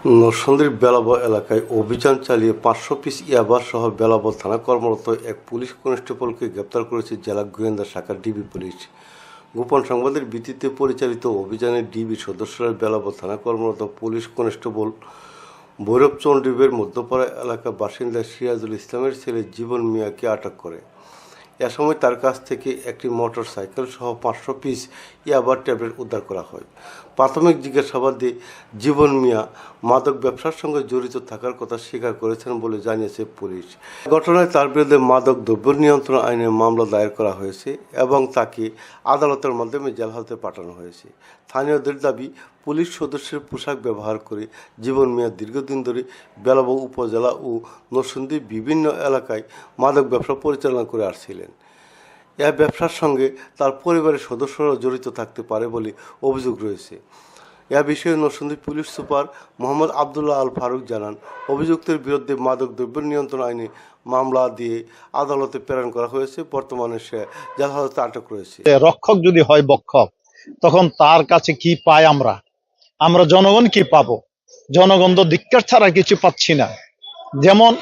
নরসিংদীর বেলাব এলাকায় অভিযান চালিয়ে ৫০০ পিস ইয়াবা সহ বেলাব থানা কর্মরত এক পুলিশ কনস্টেবলকে গ্রেপ্তার করেছে জেলা গোয়েন্দা শাখার ডিবি পুলিশ। গোপন সংবাদের ভিত্তিতে পরিচালিত অভিযানে ডিবি সদস্যরা বেলাব থানা কর্মরত পুলিশ কনস্টেবল ভৈরবচন্ডীবের মধ্যপাড়া এলাকার বাসিন্দা সিরাজুল ইসলামের ছেলে জীবন মিয়াকে আটক করে। এ সময় তার কাছ থেকে একটি মোটর সাইকেল সহ ৫০০ পিস ইয়াবার ট্যাবলেট উদ্ধার করা হয়। প্রাথমিক জিজ্ঞাসাবাদে জীবন মিয়া মাদক ব্যবসার সঙ্গে জড়িত থাকার কথা স্বীকার করেছেন বলে জানিয়েছে পুলিশ। ঘটনায় তার বিরুদ্ধে মাদক দ্রব্য নিয়ন্ত্রণ আইনে মামলা দায়ের করা হয়েছে এবং তাকে আদালতের মাধ্যমে জেলহাজতে পাঠানো হয়েছে। স্থানীয়দের দাবি, পুলিশ সদস্যের পোশাক ব্যবহার করে জীবন মিয়া দীর্ঘদিন ধরে বেলাব উপজেলা ও নরসিংদীর বিভিন্ন এলাকায় মাদক ব্যবসা পরিচালনা করে আসছিলেন। এই ব্যবসার সঙ্গে তার পরিবারের সদস্যরাও জড়িত থাকতে পারে বলে অভিযোগ রয়েছে। এ বিষয়ে নরসিংদী পুলিশ সুপার মোহাম্মদ আবদুল্লাহ আল ফারুক জানান, অভিযুক্তের বিরুদ্ধে মাদক দ্রব্য নিয়ন্ত্রণ আইনে মামলা দিয়ে আদালতে প্রেরণ করা হয়েছে। বর্তমানে সে জেলহাজতে আটক রয়েছে। রক্ষক যদি হয় বক্ষক, তখন তার কাছে কি পাই আমরা জনগণ কি পাবো? জনগণ তো ধিক্কার ছাড়া কিছু পাচ্ছি না। যেমন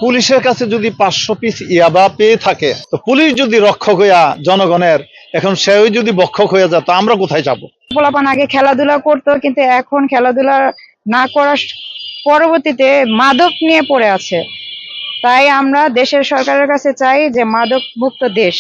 পুলিশের কাছে যদি ৫০০ পিস ইয়াবা পেয়ে থাকে, তো পুলিশ যদি রক্ষক হইয়া জনগণের, এখন সেও যদি বক্ষক হয়ে যায়, তো আমরা কোথায় যাব? পোলাপান আগে খেলাধুলা করতো, কিন্তু এখন খেলাধুলা না করার পরবর্তীতে মাদক নিয়ে পড়ে আছে। তাই আমরা দেশের সরকারের কাছে চাই যে মাদক মুক্ত দেশ।